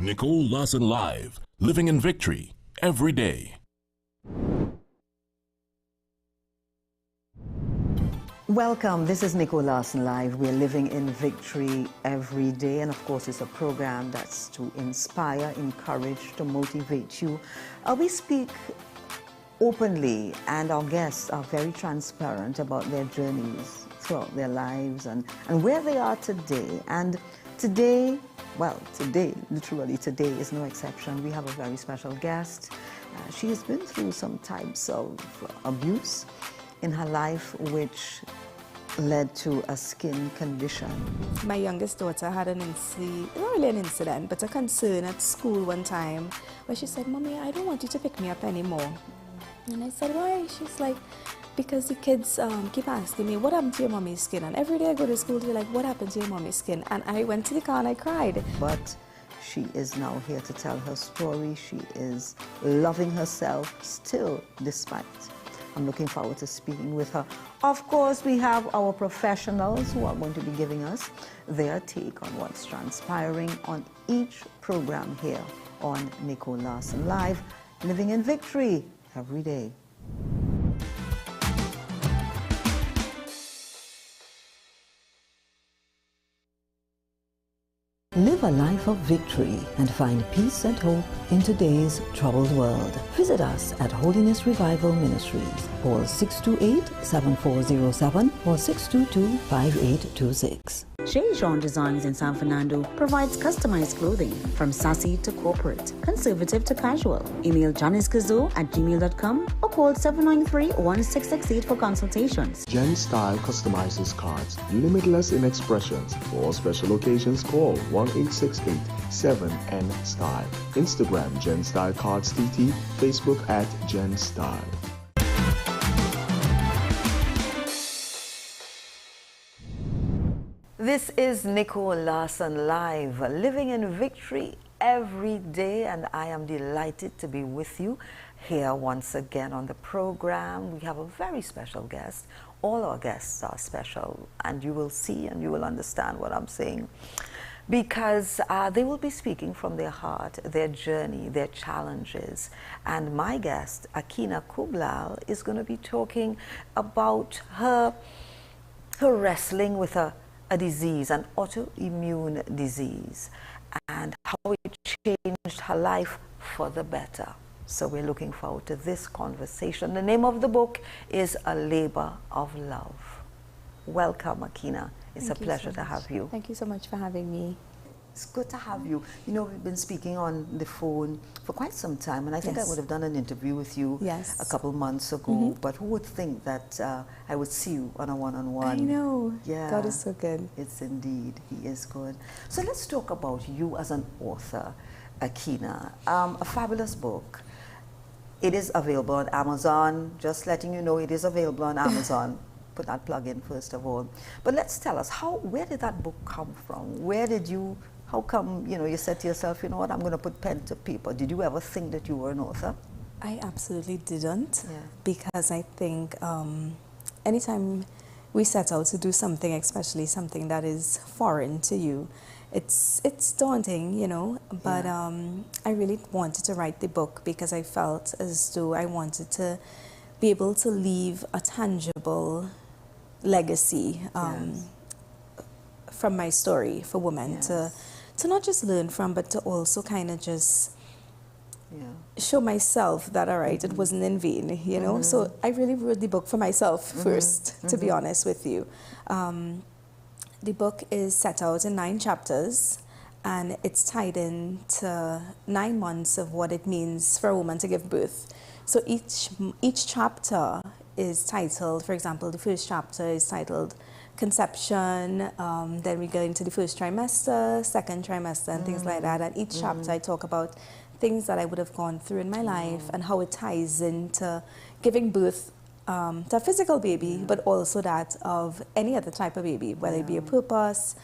Nicole Larsen Live, living in victory every day. Welcome, this is Nicole Larsen Live. We're living in victory every day, and of course it's a program that's to inspire, encourage, to motivate you. We speak openly, and our guests are very transparent about their journeys throughout their lives and where they are today. And today, literally today is no exception. We have a very special guest. She has been through some types of abuse in her life, which led to a skin condition. My youngest daughter had an incident, not really an incident, but a concern at school one time where she said, "Mommy, I don't want you to pick me up anymore." And I said, "Why?" She's like, "Because the kids keep asking me, what happened to your mommy's skin? And every day I go to school, they're like, what happened to your mommy's skin?" And I went to the car and I cried. But she is now here to tell her story. She is loving herself still, despite. I'm looking forward to speaking with her. Of course, we have our professionals who are going to be giving us their take on what's transpiring on each program here on Nicole Larsen Live, living in victory every day. Live a life of victory and find peace and hope in today's troubled world. Visit us at Holiness Revival Ministries, call 628-7407 or 622-5826. Chez Jean Designs in San Fernando provides customized clothing from sassy to corporate, conservative to casual. Email janiskazo@gmail.com or call 793-1668 for consultations. Jen Style customizes cards, limitless in expressions. For all special occasions, call 1-868-7N-Style. Instagram Jen Style Cards TT, Facebook at Jen Style. This is Nicole Larsen Live, living in victory every day, and I am delighted to be with you here once again on the program. We have a very special guest. All our guests are special, and you will see and you will understand what I'm saying, because they will be speaking from their heart, their journey, their challenges. And my guest, Akina Kublal, is going to be talking about her wrestling with a disease, an autoimmune disease, and how it changed her life for the better. So we're looking forward to this conversation. The name of the book is A Labor of Love. Welcome, Akina. It's a pleasure to have you. Thank you so much for having me. It's good to have you. You know, we've been speaking on the phone for quite some time, and I think I would have done an interview with you a couple months ago, but who would think that I would see you on a one-on-one? I know. Yeah. God is so good. It's indeed. He is good. So let's talk about you as an author, Akina. A fabulous book. It is available on Amazon. Just letting you know, it is available on Amazon. Put that plug in first of all. But let's tell us, where did that book come from? How come, you said to yourself, you know what, I'm going to put pen to paper? Did you ever think that you were an author? I absolutely didn't, because I think anytime we set out to do something, especially something that is foreign to you, it's daunting, but I really wanted to write the book because I felt as though I wanted to be able to leave a tangible legacy from my story for women to not just learn from, but to also kind of just show myself that, all right, it wasn't in vain, So I really wrote the book for myself first, to be honest with you. The book is set out in 9 chapters, and it's tied into 9 months of what it means for a woman to give birth. So each chapter is titled, for example, the first chapter is titled Conception, then we go into the first trimester, second trimester, and things like that. And each chapter I talk about things that I would have gone through in my life and how it ties into giving birth to a physical baby, but also that of any other type of baby, whether it be a purpose,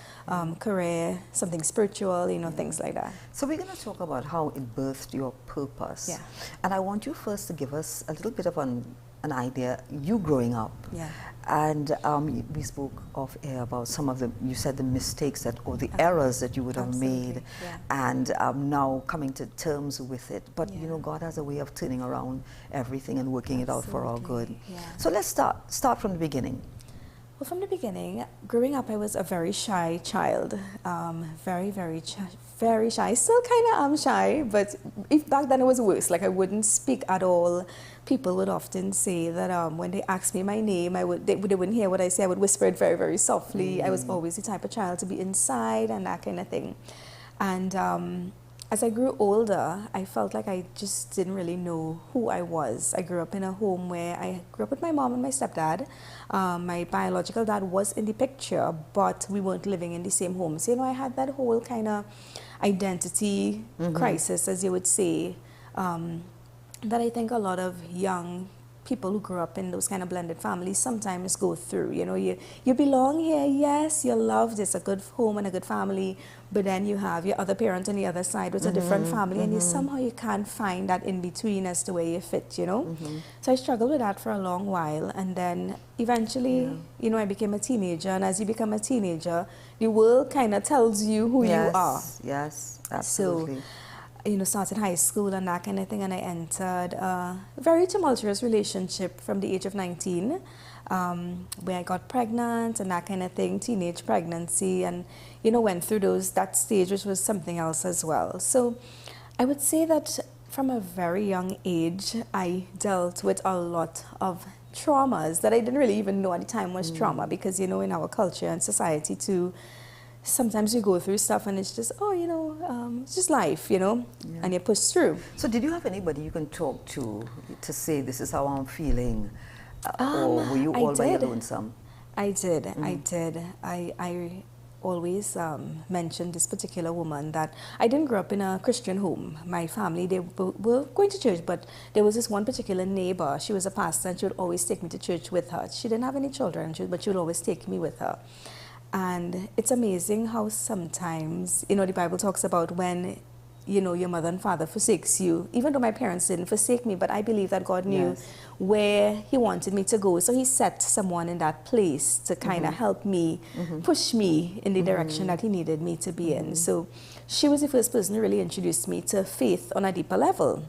career, something spiritual, things like that. So we're going to talk about how it birthed your purpose. And I want you first to give us a little bit of an idea, you growing up. And we spoke off air about some of the, you said the mistakes that, or the errors that you would have made, and now coming to terms with it. But you know, God has a way of turning around everything and working it out for our good. So let's start from the beginning. Well, from the beginning, growing up, I was a very shy child, very shy. Still kind of am shy, but back then it was worse. Like, I wouldn't speak at all. People would often say that when they asked me my name, they wouldn't hear what I say. I would whisper it very softly. I was always the type of child to be inside and that kind of thing. And as I grew older, I felt like I just didn't really know who I was. I grew up in a home where I grew up with my mom and my stepdad. My biological dad was in the picture, but we weren't living in the same home. So, you know, I had that whole kind of identity crisis, as you would say, that I think a lot of young people who grew up in those kind of blended families sometimes go through. You know, you belong here, yes, you're loved, it's a good home and a good family, but then you have your other parent on the other side with a different family, and you can't find that in between as to where you fit, you know. So I struggled with that for a long while, and then eventually, you know, I became a teenager, and as you become a teenager, the world kind of tells you who you are. Yes, absolutely. So, you know, started high school and that kind of thing, and I entered a very tumultuous relationship from the age of 19, where I got pregnant and that kind of thing, teenage pregnancy, and, you know, went through that stage, which was something else as well. So I would say that from a very young age, I dealt with a lot of traumas that I didn't really even know at the time was trauma, because, you know, in our culture and society too, sometimes you go through stuff and it's just, oh, you know, it's just life, you know, and you push through. So did you have anybody you can talk to say, this is how I'm feeling? Or were you all by your lonesome? I did. I always mentioned this particular woman that I didn't grow up in a Christian home. My family, they were going to church, but there was this one particular neighbor. She was a pastor, and she would always take me to church with her. She didn't have any children, but she would always take me with her. And it's amazing how sometimes, you know, the Bible talks about when, you know, your mother and father forsakes you. Even though my parents didn't forsake me, but I believe that God knew where He wanted me to go. So He set someone in that place to kind of help me, push me in the direction that He needed me to be in. So she was the first person who really introduced me to faith on a deeper level.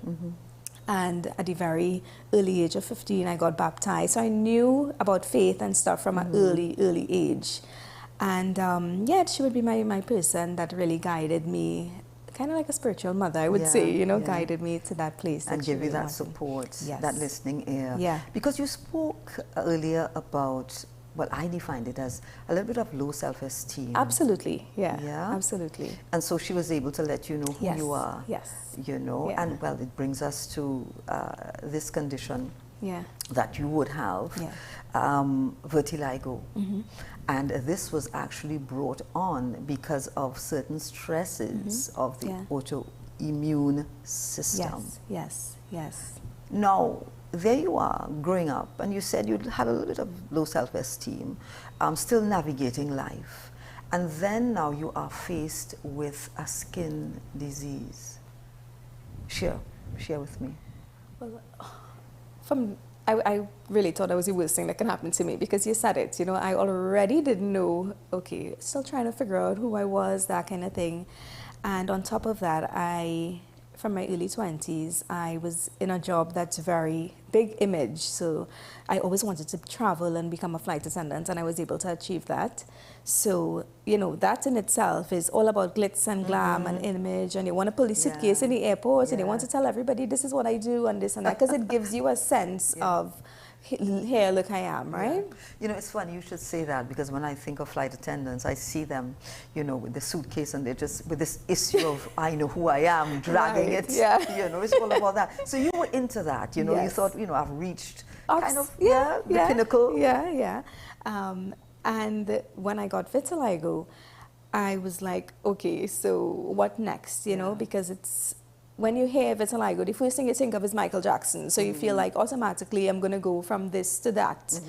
And at the very early age of 15, I got baptized. So I knew about faith and stuff from an early age. And yeah, she would be my person that really guided me, kind of like a spiritual mother, I would say, you know, guided me to that place. And give you that support, that listening ear. Yeah. Because you spoke earlier about, well, I defined it as a little bit of low self-esteem. Absolutely, yeah, absolutely. And so she was able to let you know who you are. Yes. You know, and well, it brings us to this condition that you would have, vertigo. And this was actually brought on because of certain stresses of the autoimmune system. Yes. Now, there you are, growing up, and you said you had a little bit of low self-esteem, still navigating life. And then now you are faced with a skin disease. Share with me. Well, I really thought that was the worst thing that can happen to me, because you said it, you know, I already didn't know, okay, still trying to figure out who I was, that kind of thing. And on top of that, from my early 20s, I was in a job that's very big image. So I always wanted to travel and become a flight attendant, and I was able to achieve that. So, you know, that in itself is all about glitz and glam and image, and you want to pull the suitcase in the airport and you want to tell everybody this is what I do and this and that, because it gives you a sense of, here, look, I am, right? You know, it's funny you should say that, because when I think of flight attendants, I see them, you know, with the suitcase, and they're just with this issue of, I know who I am, dragging it. You know, it's all about that. So you were into that, you know, you thought, you know, I've reached kind of, the pinnacle. And when I got vitiligo, I was like, okay, so what next, you know, because it's, when you hear vitiligo, the first thing you think of is Michael Jackson. So you feel like automatically I'm going to go from this to that.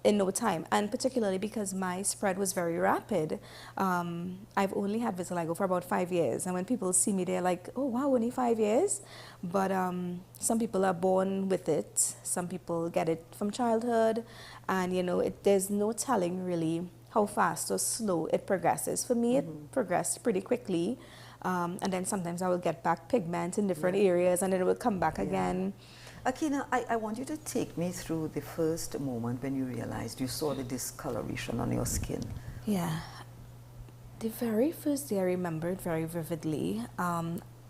in no time, and particularly because my spread was very rapid. I've only had vitiligo for about 5 years, and when people see me, they're like, oh wow, only 5 years? But some people are born with it, some people get it from childhood, and you know, there's no telling really how fast or slow it progresses. For me, it progressed pretty quickly, and then sometimes I will get back pigment in different areas, and then it will come back again. Akina, I want you to take me through the first moment when you realized you saw the discoloration on your skin. Yeah. The very first day I remember it very vividly.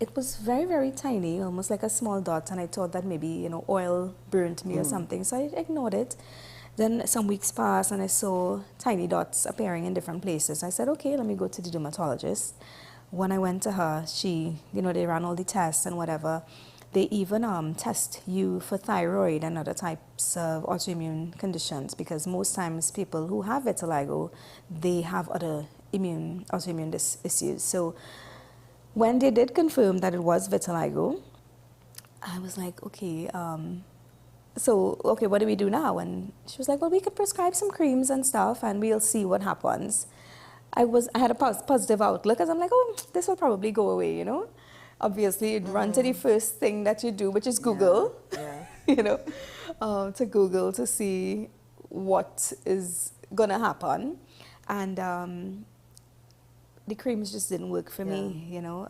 It was very, very tiny, almost like a small dot, and I thought that maybe, you know, oil burnt me or something, so I ignored it. Then some weeks passed and I saw tiny dots appearing in different places. I said, okay, let me go to the dermatologist. When I went to her, she, you know, they ran all the tests and whatever. They even test you for thyroid and other types of autoimmune conditions, because most times people who have vitiligo, they have other autoimmune issues. So when they did confirm that it was vitiligo, I was like, okay, okay, what do we do now? And she was like, well, we could prescribe some creams and stuff and we'll see what happens. I had a positive outlook, because I'm like, oh, this will probably go away, you know? Obviously, you'd run to the first thing that you do, which is Google, you know, to Google to see what is going to happen. And the creams just didn't work for me, you know.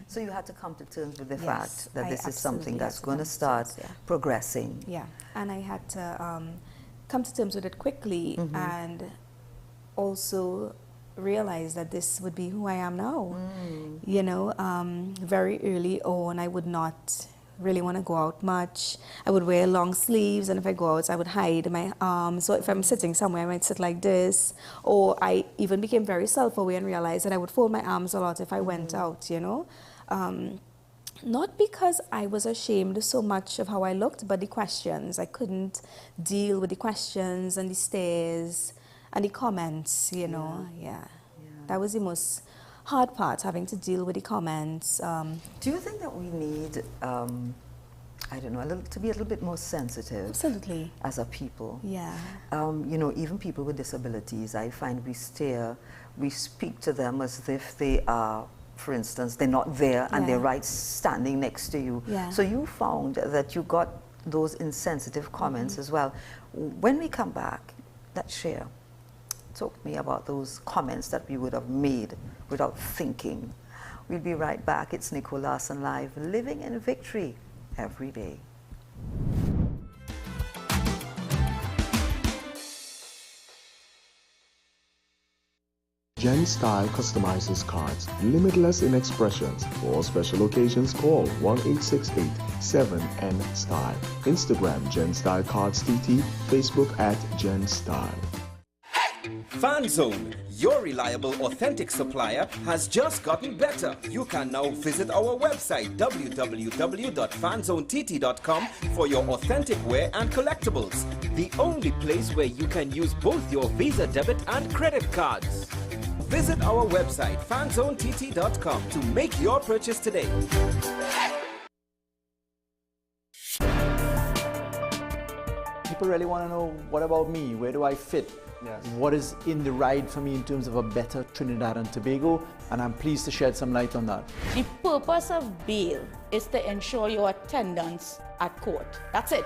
So you had to come to terms with the fact that this is something that's going to start progressing. Yeah, and I had to come to terms with it quickly and also realize that this would be who I am now. You know, very early on, I would not really want to go out much. I would wear long sleeves, and if I go out, I would hide my arms. So if I'm sitting somewhere, I might sit like this. Or I even became very self-aware and realized that I would fold my arms a lot if I went out, you know. Not because I was ashamed so much of how I looked, but the questions. I couldn't deal with the questions and the stares and the comments, you know. That was the most hard part, having to deal with the comments. Do you think that we need, I don't know, to be a little bit more sensitive? Absolutely. As a people? Yeah. You know, even people with disabilities, I find we speak to them as if they are, for instance, they're not there and they're right standing next to you. So you found that you got those insensitive comments as well. When we come back, let's share. Talk to me about those comments that we would have made without thinking. We'll be right back. It's Nicole Larsen Live, living in victory every day. Gen Style customizes cards, limitless in expressions. For special occasions, call 1-868-7N-STYLE. Instagram Gen Style Cards TT, Facebook at Gen Style. FanZone, your reliable, authentic supplier, has just gotten better. You can now visit our website www.fanzonett.com for your authentic wear and collectibles. The only place where you can use both your Visa debit and credit cards. Visit our website fanzonett.com to make your purchase today. People really want to know, what about me? Where do I fit? Yes. What is in the ride for me in terms of a better Trinidad and Tobago? And I'm pleased to shed some light on that. The purpose of bail is to ensure your attendance at court. That's it.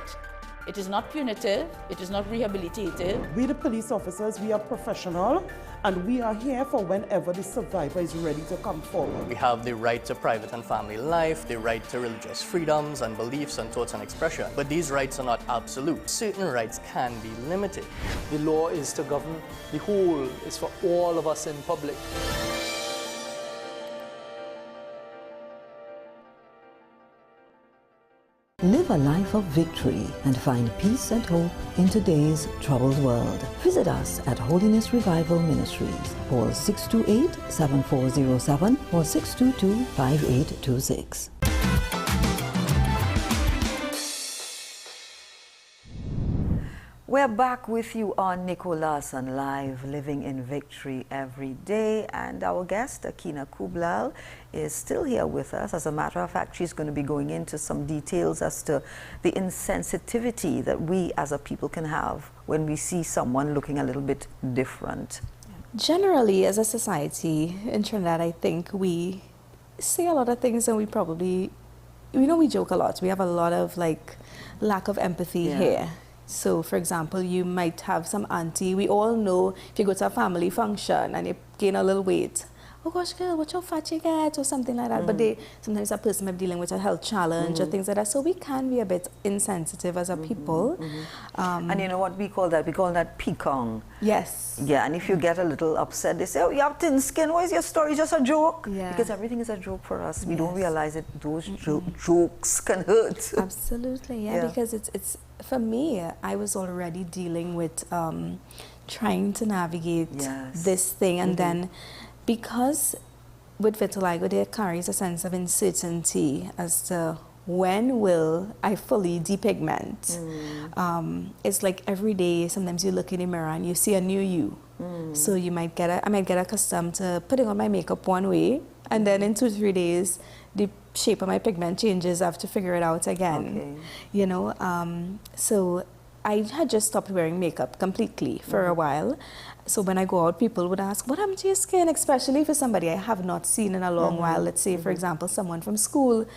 It is not punitive, it is not rehabilitative. We the police officers, we are professional, and we are here for whenever the survivor is ready to come forward. We have the right to private and family life, the right to religious freedoms and beliefs and thoughts and expression. But these rights are not absolute. Certain rights can be limited. The law is to govern the whole, it's for all of us in public. Live a life of victory and find peace and hope in today's troubled world. Visit us at Holiness Revival Ministries. Call 628-7407 or 622-5826. We're back with you on Nicole Larsen Live, Living in Victory every day. And our guest, Akina Kublal, is still here with us. As a matter of fact, she's going to be going into some details as to the insensitivity that we as a people can have when we see someone looking a little bit different. Generally, as a society in Trinidad, I think we say a lot of things and we probably, we joke a lot. We have a lot of lack of empathy here. So, for example, you might have some auntie. We all know if you go to a family function and you gain a little weight, oh gosh, girl, watch how fat you get, or something like that. But sometimes a person might be dealing with a health challenge or things like that. So we can be a bit insensitive as a people. And you know what we call that? We call that peacock. Yes. Yeah, and if you get a little upset, they say, oh, you have thin skin, why is your story just a joke? Yeah. Because everything is a joke for us. We don't realize that those jokes can hurt. Absolutely, yeah, because it's for me, I was already dealing with trying to navigate this thing, and then because with vitiligo there carries a sense of uncertainty as to when will I fully depigment. It's like every day, sometimes you look in the mirror and you see a new you. So I might get accustomed to putting on my makeup one way, and then in 2-3 days the shape of my pigment changes. I have to figure it out again. So I had just stopped wearing makeup completely for a while. So when I go out, people would ask, what happened to your skin? Especially for somebody I have not seen in a long while. Let's say, for example, someone from school.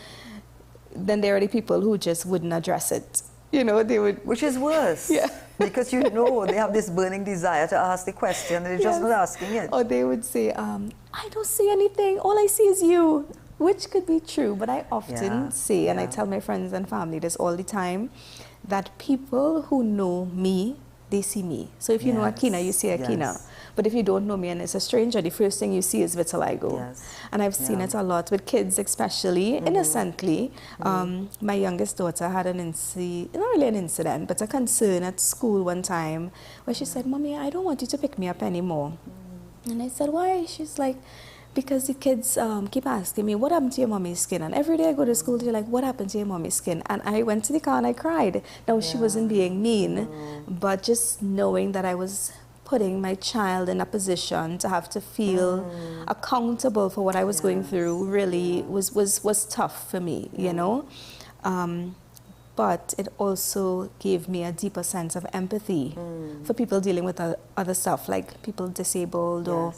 Then there are the people who just wouldn't address it. They would... Which is worse. Yeah. Because they have this burning desire to ask the question and they're just not asking it. Or they would say, I don't see anything. All I see is you. Which could be true, but I often say, and I tell my friends and family this all the time, that people who know me, they see me. So if you know Akina, you see Akina. But if you don't know me and it's a stranger, the first thing you see is vitiligo. And I've seen it a lot with kids, especially innocently. My youngest daughter had not really an incident, but a concern at school one time where she said, Mommy, I don't want you to pick me up anymore. And I said, why? She's like, because the kids keep asking me, what happened to your mommy's skin? And every day I go to school, they're like, what happened to your mommy's skin? And I went to the car and I cried. Now, she wasn't being mean, but just knowing that I was putting my child in a position to have to feel accountable for what I was going through really was tough for me, But it also gave me a deeper sense of empathy for people dealing with other stuff, like people disabled or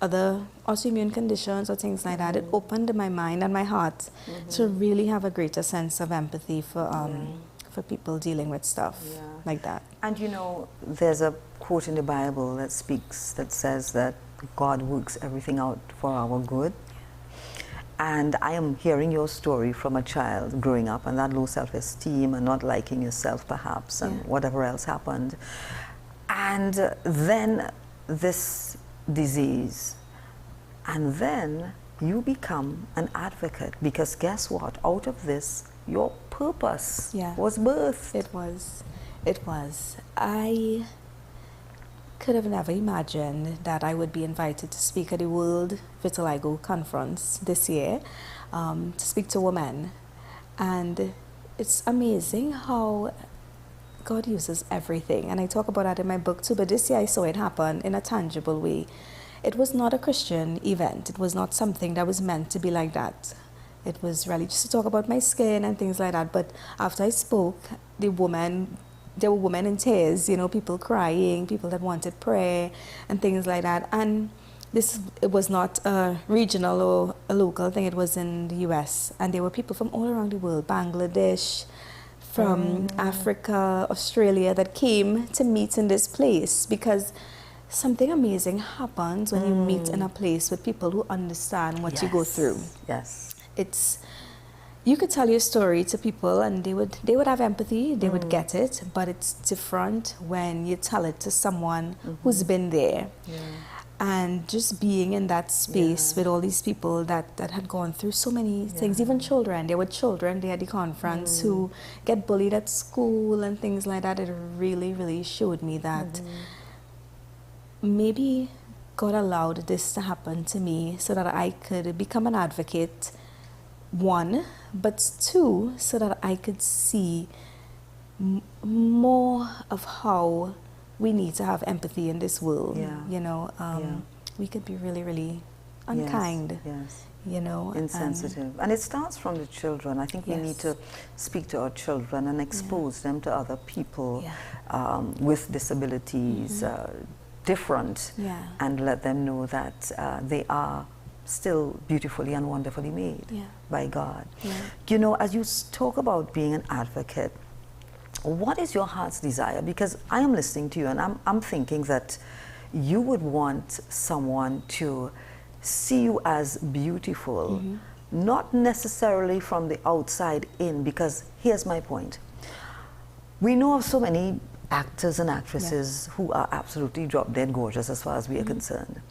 other autoimmune conditions or things like that. It opened my mind and my heart to really have a greater sense of empathy for people dealing with stuff like that. And there's a quote in the Bible that says that God works everything out for our good. And I am hearing your story from a child growing up and that low self-esteem and not liking yourself perhaps and whatever else happened. And then this disease, and then you become an advocate, because guess what, out of this your purpose was birthed. It was. I could have never imagined that I would be invited to speak at the World Vitiligo Conference this year, to speak to women. And it's amazing how God uses everything, and I talk about that in my book too, but this year I saw it happen in a tangible way. It was not a Christian event. It was not something that was meant to be like that. It was really just to talk about my skin and things like that. But after I spoke, there were women in tears, people crying, people that wanted prayer and things like that. And it was not a regional or a local thing, it was in the US. And there were people from all around the world, Bangladesh, from Africa, Australia, that came to meet in this place, because something amazing happens when you meet in a place with people who understand what you go through. You could tell your story to people and they would have empathy, they would get it, but it's different when you tell it to someone who's been there. And just being in that space with all these people that had gone through so many things, even children. There were children there at the conference who get bullied at school and things like that. It really, really showed me that maybe God allowed this to happen to me so that I could become an advocate, one, but two, so that I could see more of how we need to have empathy in this world. You know, we could be really, really unkind. Yes. You know, insensitive. And it starts from the children. I think we need to speak to our children and expose them to other people with disabilities, different, and let them know that they are still beautifully and wonderfully made by God. You know, as you talk about being an advocate, what is your heart's desire? Because I am listening to you and I'm thinking that you would want someone to see you as beautiful, not necessarily from the outside in, because here's my point. We know of so many actors and actresses who are absolutely drop-dead gorgeous as far as we are concerned.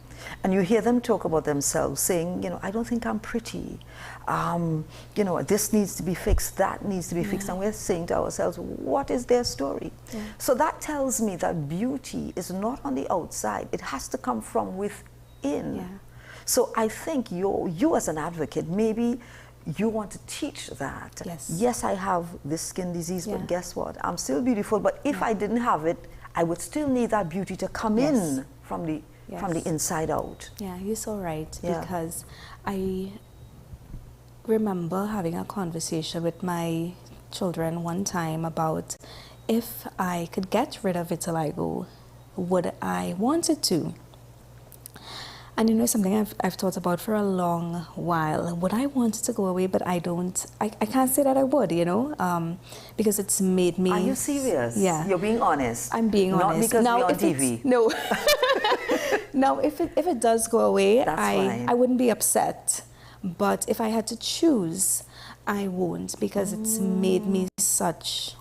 And you hear them talk about themselves saying, you know, I don't think I'm pretty. You know, this needs to be fixed, that needs to be fixed. And we're saying to ourselves, what is their story? So that tells me that beauty is not on the outside. It has to come from within. So I think you as an advocate, maybe you want to teach that. Yes, I have this skin disease, but guess what? I'm still beautiful, but if I didn't have it, I would still need that beauty to come in from the inside out. Yeah, you're so right, because I remember having a conversation with my children one time about if I could get rid of vitiligo, would I want it to? And you know, something I've thought about for a long while. Would I want it to go away? But I can't say that I would, you know, because it's made me... Are you serious? Yeah. You're being honest? I'm being honest. Not because you're on TV? No. Now, if it does go away, I wouldn't be upset. But if I had to choose, I won't, because it's made me such...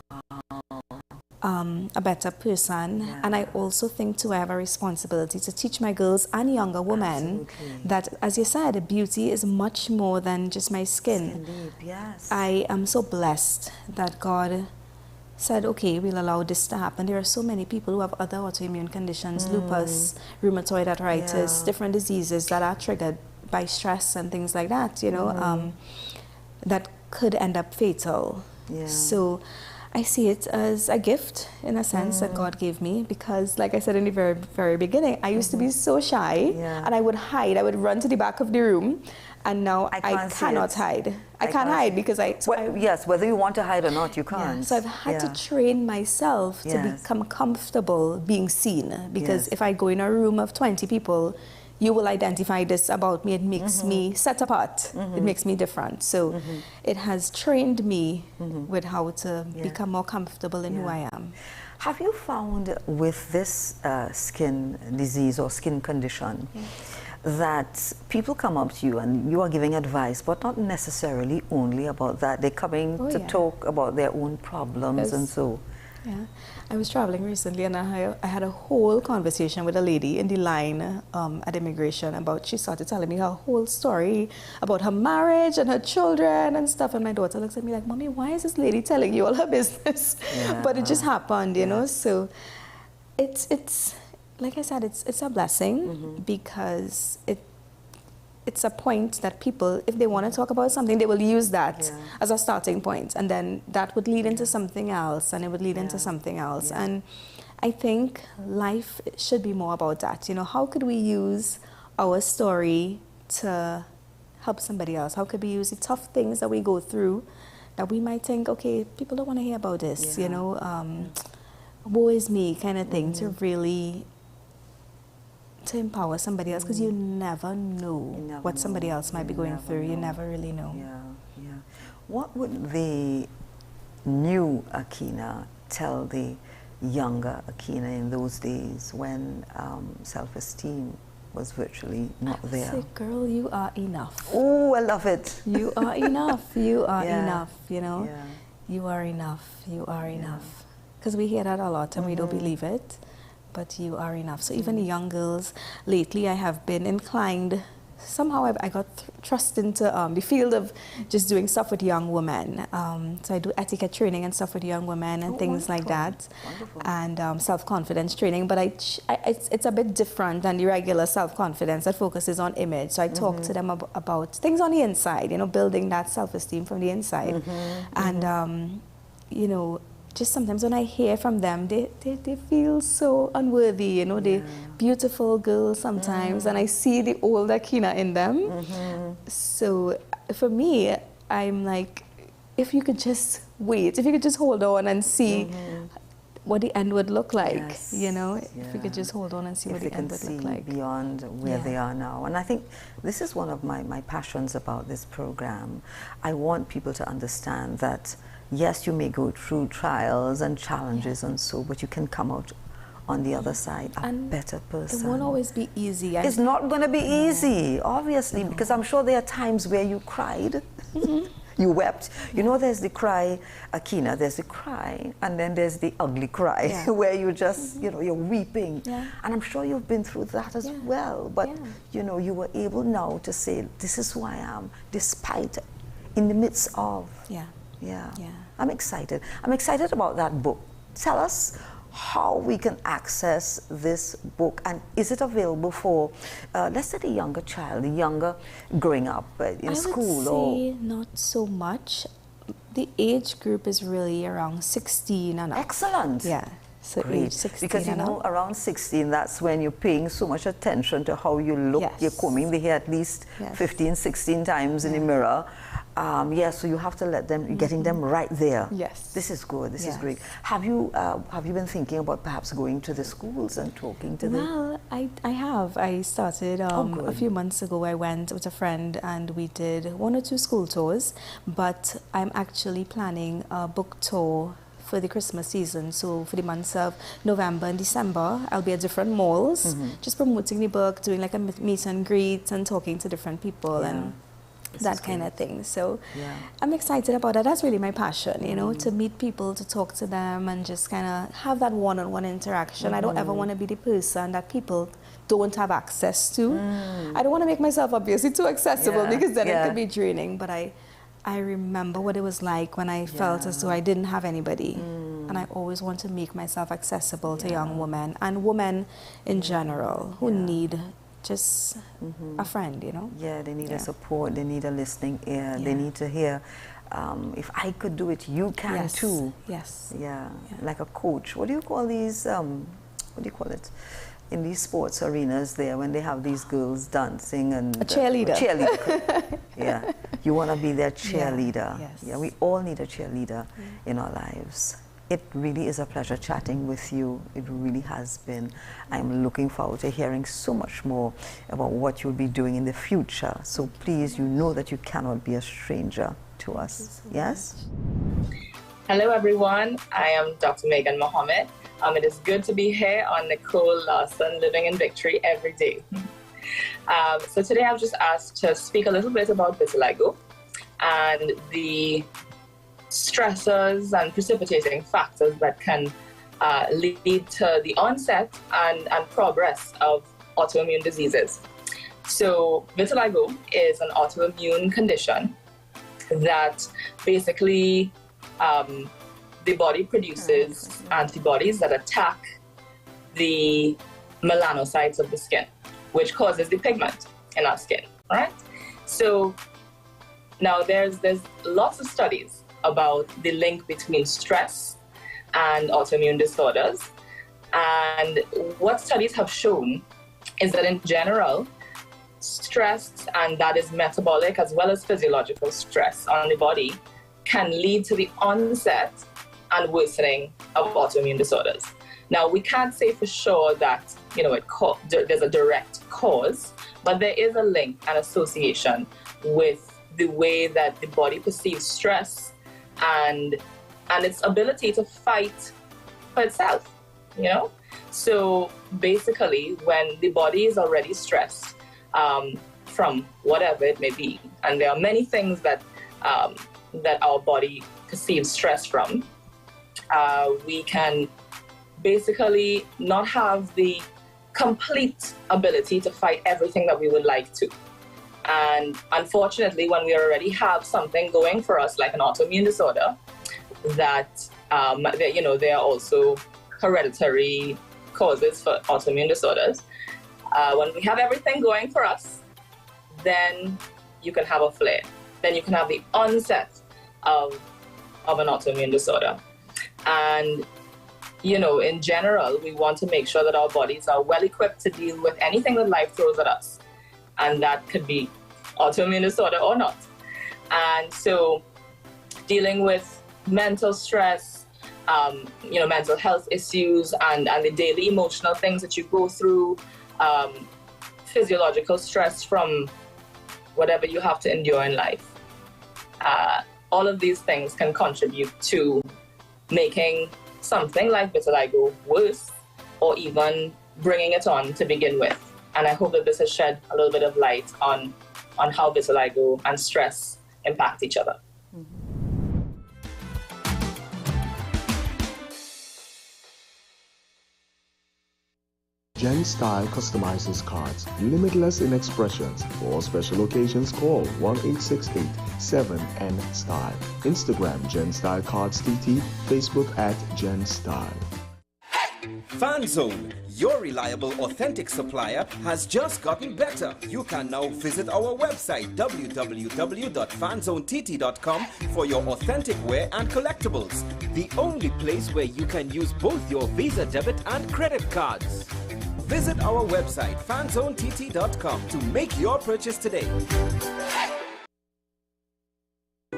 a better person, and I also think too I have a responsibility to teach my girls and younger women that, as you said, beauty is much more than just my skin. I am so blessed that God said, okay, we'll allow this to happen. There are so many people who have other autoimmune conditions, lupus, rheumatoid arthritis, different diseases that are triggered by stress and things like that, you know, that could end up fatal. So I see it as a gift, in a sense, that God gave me, because, like I said in the very, very beginning, I used to be so shy, and I would hide. I would run to the back of the room, and now I cannot hide. I can't hide because yes, whether you want to hide or not, you can't. So I've had to train myself to become comfortable being seen, because if I go in a room of 20 people, you will identify this about me. It makes me set apart. It makes me different. So it has trained me with how to become more comfortable in who I am. Have you found with this skin disease or skin condition that people come up to you and you are giving advice, but not necessarily only about that? They're coming to talk about their own problems and so. Yeah, I was traveling recently and I had a whole conversation with a lady in the line at immigration about, she started telling me her whole story about her marriage and her children and stuff, and my daughter looks at me like, Mommy, why is this lady telling you all her business? But it just happened, you know, so it's like I said, it's a blessing because it's a point that people, if they want to talk about something, they will use that as a starting point, and then that would lead into something else, and it would lead into something else. And I think life should be more about that. You know, how could we use our story to help somebody else? How could we use the tough things that we go through that we might think, okay, people don't want to hear about this, you know, woe is me kind of thing, to really to empower somebody else, because you never know what somebody else might be going through. You never really know. What would the new Akina tell the younger Akina in those days when self-esteem was virtually not there? Say, girl, you are enough. Oh, I love it. You are enough. You are enough, you know. You are enough. You are enough. Because we hear that a lot and we don't believe it. But you are enough. So even the young girls, lately I have been inclined, somehow I got thrust into the field of just doing stuff with young women. So I do etiquette training and stuff with young women and things like that. And self-confidence training. But it's a bit different than the regular self-confidence that focuses on image. So I talk to them about things on the inside, you know, building that self-esteem from the inside. And, you know, just sometimes when I hear from them, they feel so unworthy, you know, they're beautiful girls sometimes, and I see the old Akina in them. So for me, I'm like, if you could just wait, if you could just hold on and see what the end would look like, you know, if we could just hold on and see what the end would look like. Beyond where they are now. And I think this is one of my passions about this program. I want people to understand that, yes, you may go through trials and challenges and so, but you can come out on the other side a better person. It won't always be easy. It's not going to be easy, obviously, because I'm sure there are times where you cried. You wept. You know, there's the cry, Akina, there's the cry, and then there's the ugly cry, where you just, you know, you're weeping. And I'm sure you've been through that as well. But, you know, you were able now to say, this is who I am, despite, in the midst of. I'm excited. I'm excited about that book. Tell us how we can access this book, and is it available for, let's say, the younger child, the younger growing up in school? I would say not so much. The age group is really around 16 and up. Excellent. Yeah. So age 16 because you know, around 16, that's when you're paying so much attention to how you look. You're combing the hair at least 15, 16 times in the mirror. So you have to let them, getting them right there. This is good. This is great. Have you been thinking about perhaps going to the schools and talking to them? Well, I have. I started a few months ago. I went with a friend and we did 1 or 2 school tours, but I'm actually planning a book tour for the Christmas season. So for the months of November and December, I'll be at different malls, just promoting the book, doing like a meet and greet and talking to different people and that kind of thing. So I'm excited about that. That's really my passion, you know, to meet people, to talk to them and just kind of have that one-on-one interaction. I don't ever want to be the person that people don't have access to. I don't want to make myself obviously too accessible because then it could be draining, but I remember what it was like when I felt as though I didn't have anybody. And I always want to make myself accessible to young women and women in general who need just a friend, you know? Yeah, they need a support, they need a listening ear, they need to hear, if I could do it, you can too. Like a coach. What do you call these, what do you call it? In these sports arenas there, when they have these girls dancing and... A cheerleader. Yeah, you want to be their cheerleader. Yeah, we all need a cheerleader in our lives. It really is a pleasure chatting with you. It really has been. I'm looking forward to hearing so much more about what you'll be doing in the future. So please, you know that you cannot be a stranger to us. Yes? Hello, everyone. I am Dr. Megan Mohammed. It is good to be here on Nicole Larsen, Living in Victory every day. So today I've just asked to speak a little bit about vitiligo and the stressors and precipitating factors that can lead to the onset and progress of autoimmune diseases. So vitiligo is an autoimmune condition that basically the body produces antibodies that attack the melanocytes of the skin, which causes the pigment in our skin, right? So now there's lots of studies about the link between stress and autoimmune disorders. And what studies have shown is that in general, stress, and that is metabolic as well as physiological stress on the body, can lead to the onset and worsening of autoimmune disorders. Now, we can't say for sure that, you know, there's a direct cause, but there is a link and association with the way that the body perceives stress and its ability to fight for itself, you know? So basically, when the body is already stressed from whatever it may be, and there are many things that our body perceives stress from, we can basically not have the complete ability to fight everything that we would like to. And unfortunately, when we already have something going for us, like an autoimmune disorder, that, you know, there are also hereditary causes for autoimmune disorders. When we have everything going for us, then you can have a flare. Then you can have the onset of an autoimmune disorder. And, you know, in general, we want to make sure that our bodies are well equipped to deal with anything that life throws at us. And that could be autoimmune disorder or not. And so dealing with mental stress, you know, mental health issues and the daily emotional things that you go through, physiological stress from whatever you have to endure in life. All of these things can contribute to making something like vitiligo worse or even bringing it on to begin with. And I hope that this has shed a little bit of light on how vitiligo and stress impact each other. Gen Style customizes cards, limitless in expressions. For special occasions, call 1-868-7N-STYLE. Instagram Gen Style Cards TT, Facebook at Gen Style. FanZone, your reliable, authentic supplier, has just gotten better. You can now visit our website www.fanzonett.com for your authentic wear and collectibles. The only place where you can use both your Visa debit and credit cards. Visit our website fanzonett.com to make your purchase today.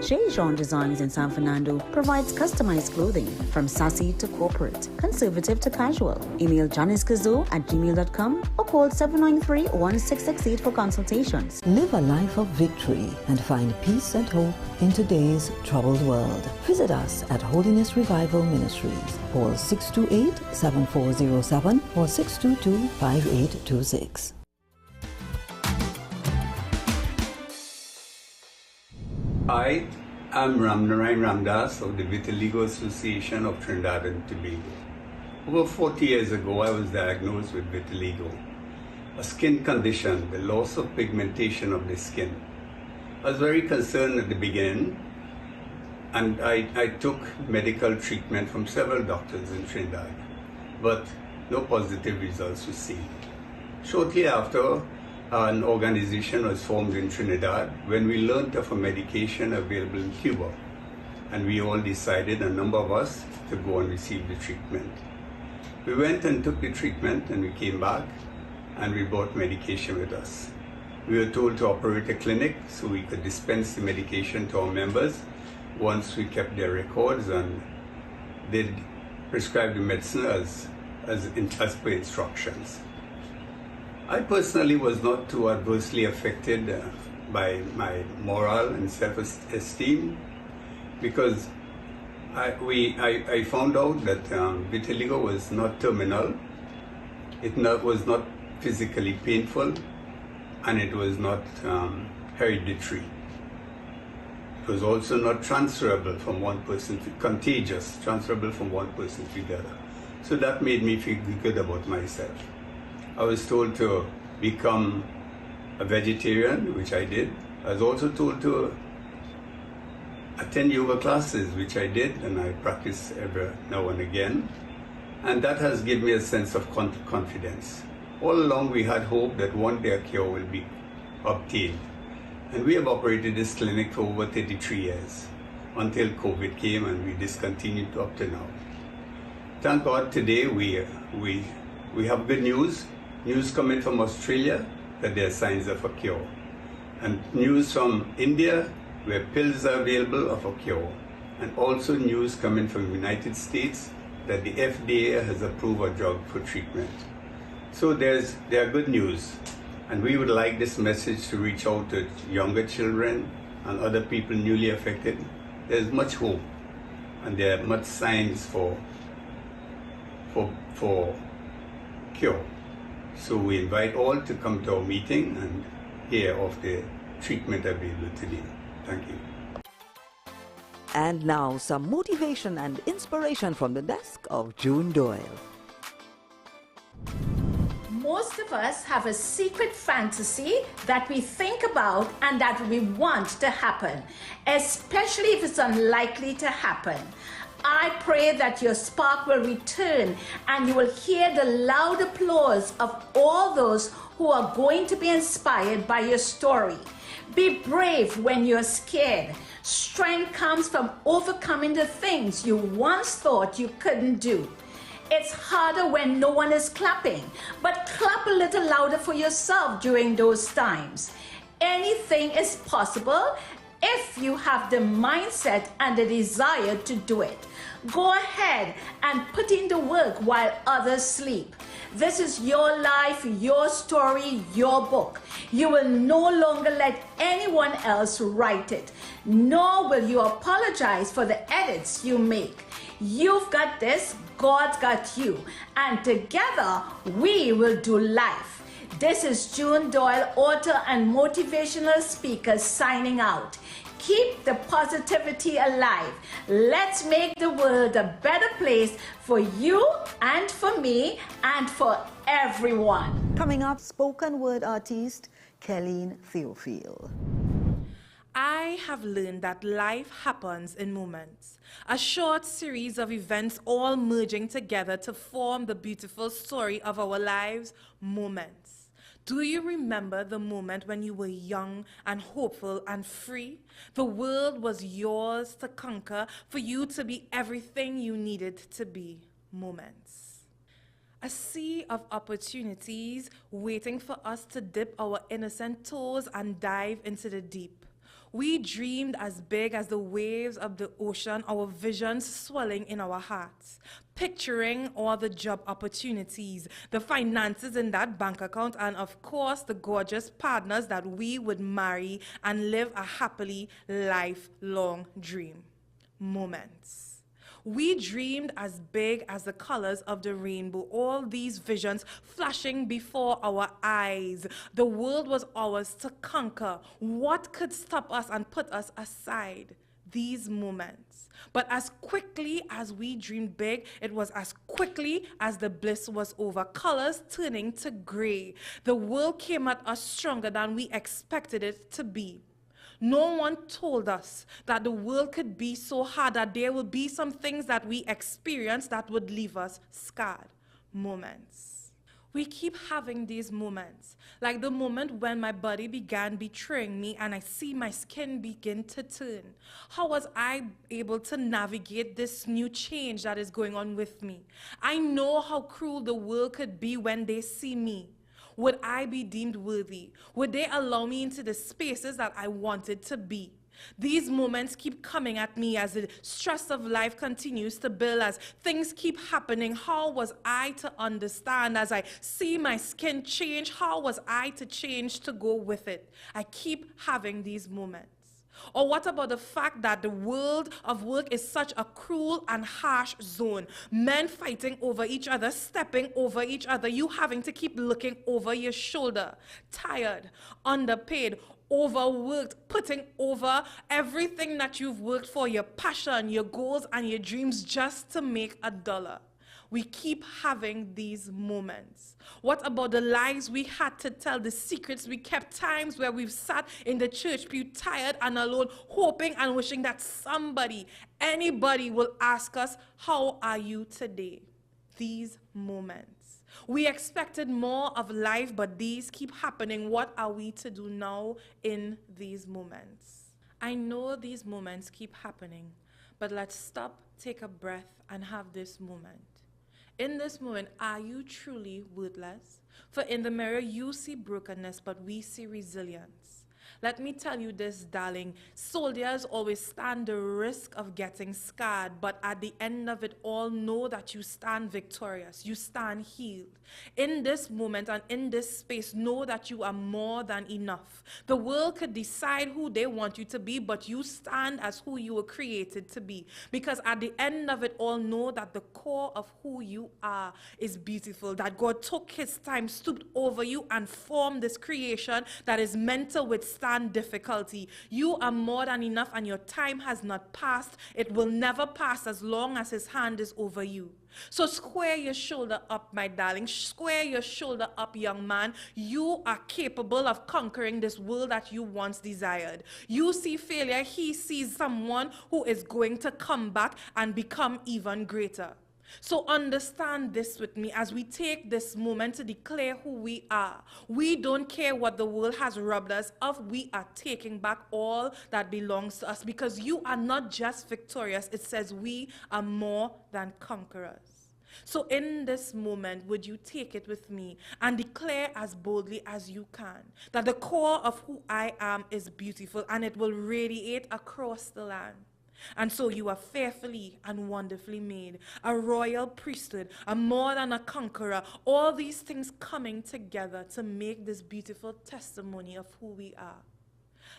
Chez Jean Designs in San Fernando provides customized clothing from sassy to corporate, conservative to casual. Email janiskazo@gmail.com or call 793-1668 for consultations. Live a life of victory and find peace and hope in today's troubled world. Visit us at Holiness Revival Ministries. Call 628-7407 or 622-5826. I am Ramnarayan Ramdas of the Vitiligo Association of Trinidad and Tobago. Over 40 years ago, I was diagnosed with vitiligo, a skin condition, the loss of pigmentation of the skin. I was very concerned at the beginning, and I took medical treatment from several doctors in Trinidad, but no positive results were seen. Shortly after, an organization was formed in Trinidad when we learned of a medication available in Cuba, and we all decided, a number of us, to go and receive the treatment. We went and took the treatment, and we came back and we brought medication with us. We were told to operate a clinic so we could dispense the medication to our members once we kept their records and they prescribed the medicine as per instructions. I personally was not too adversely affected by my moral and self-esteem because I found out that vitiligo was not terminal, was not physically painful, and it was not hereditary. It was also not transferable from one person to contagious, transferable from one person to the other. So that made me feel good about myself. I was told to become a vegetarian, which I did. I was also told to attend yoga classes, which I did, and I practice every now and again. And that has given me a sense of confidence. All along we had hope that one day a cure will be obtained. And we have operated this clinic for over 33 years, until COVID came and we discontinued up to now. Thank God today we have good news. News coming from Australia that there are signs of a cure. And news from India where pills are available of a cure. And also news coming from the United States that the FDA has approved a drug for treatment. So there are good news. And we would like this message to reach out to younger children and other people newly affected. There's much hope and there are much signs for cure. So we invite all to come to our meeting and hear of the treatment available today. Thank you. And now some motivation and inspiration from the desk of June Doyle. Most of us have a secret fantasy that we think about and that we want to happen, especially if it's unlikely to happen. I pray that your spark will return and you will hear the loud applause of all those who are going to be inspired by your story. Be brave when you're scared. Strength comes from overcoming the things you once thought you couldn't do. It's harder when no one is clapping, but clap a little louder for yourself during those times. Anything is possible if you have the mindset and the desire to do it. Go ahead and put in the work while others sleep. This is your life, your story, your book. You will no longer let anyone else write it, nor will you apologize for the edits you make. You've got this, God's got you, and together we will do life. This is June Doyle, author and motivational speaker, signing out. Keep the positivity alive. Let's make the world a better place for you and for me and for everyone. Coming up, spoken word artist Kelleen Theophile. I have learned that life happens in moments, a short series of events all merging together to form the beautiful story of our lives, moments. Do you remember the moment when you were young and hopeful and free? The world was yours to conquer, for you to be everything you needed to be. Moments. A sea of opportunities waiting for us to dip our innocent toes and dive into the deep. We dreamed as big as the waves of the ocean, our visions swelling in our hearts, picturing all the job opportunities, the finances in that bank account, and of course the gorgeous partners that we would marry and live a happily lifelong dream. Moments. We dreamed as big as the colors of the rainbow, all these visions flashing before our eyes. The world was ours to conquer. What could stop us and put us aside? These moments. But as quickly as we dreamed big, it was as quickly as the bliss was over, colors turning to gray. The world came at us stronger than we expected it to be. No one told us that the world could be so hard, that there would be some things that we experience that would leave us scarred. Moments. We keep having these moments, like the moment when my body began betraying me and I see my skin begin to turn. How was I able to navigate this new change that is going on with me? I know how cruel the world could be when they see me. Would I be deemed worthy? Would they allow me into the spaces that I wanted to be? These moments keep coming at me as the stress of life continues to build, as things keep happening. How was I to understand as I see my skin change? How was I to change to go with it? I keep having these moments. Or what about the fact that the world of work is such a cruel and harsh zone? Men fighting over each other, stepping over each other, you having to keep looking over your shoulder, tired, underpaid, overworked, putting over everything that you've worked for, your passion, your goals, and your dreams just to make $1. We keep having these moments. What about the lies we had to tell, the secrets we kept, times where we've sat in the church pew tired and alone, hoping and wishing that somebody, anybody will ask us, how are you today? These moments. We expected more of life, but these keep happening. What are we to do now in these moments? I know these moments keep happening, but let's stop, take a breath, and have this moment. In this moment, are you truly worthless? For in the mirror, you see brokenness, but we see resilience. Let me tell you this, darling. Soldiers always stand the risk of getting scarred, but at the end of it all, know that you stand victorious. You stand healed. In this moment and in this space, know that you are more than enough. The world could decide who they want you to be, but you stand as who you were created to be. Because at the end of it all, know that the core of who you are is beautiful, that God took his time, stooped over you, and formed this creation that is meant to withstand difficulty. You are more than enough, and your time has not passed. It will never pass as long as his hand is over you. So square your shoulder up, my darling. Square your shoulder up, young man. You are capable of conquering this world that you once desired. You see failure, he sees someone who is going to come back and become even greater. So understand this with me as we take this moment to declare who we are. We don't care what the world has robbed us of. We are taking back all that belongs to us, because you are not just victorious. It says we are more than conquerors. So in this moment, would you take it with me and declare as boldly as you can that the core of who I am is beautiful, and it will radiate across the land. And so you are fearfully and wonderfully made, a royal priesthood, a more than a conqueror, all these things coming together to make this beautiful testimony of who we are.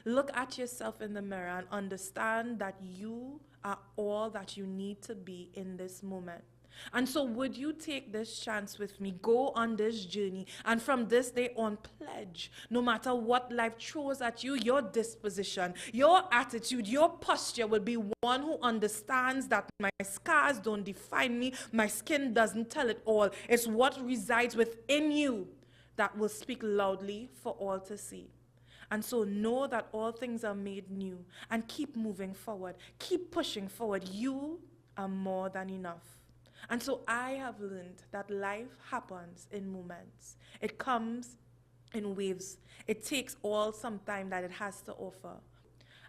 Look at yourself in the mirror and understand that you are all that you need to be in this moment. And so would you take this chance with me, go on this journey, and from this day on pledge, no matter what life throws at you, your disposition, your attitude, your posture will be one who understands that my scars don't define me, my skin doesn't tell it all. It's what resides within you that will speak loudly for all to see. And so know that all things are made new, and keep moving forward, keep pushing forward. You are more than enough. And so I have learned that life happens in moments. It comes in waves. It takes all some time that it has to offer.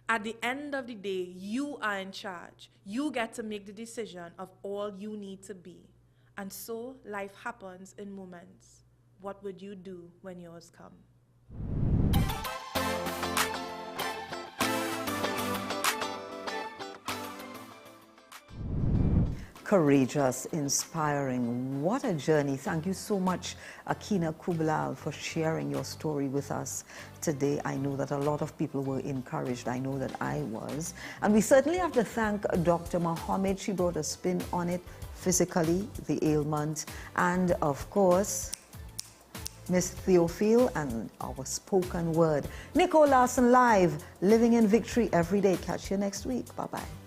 At the end of the day, you are in charge. You get to make the decision of all you need to be. And so life happens in moments. What would you do when yours come? Courageous, inspiring. What a journey. Thank you so much, Akina Kublal, for sharing your story with us today. I know that a lot of people were encouraged. I know that I was. And we certainly have to thank Dr. Mohammed. She brought a spin on it physically, the ailment, and of course, Miss Theophile and our spoken word. Nicole Larsen live, living in victory every day. Catch you next week. Bye-bye.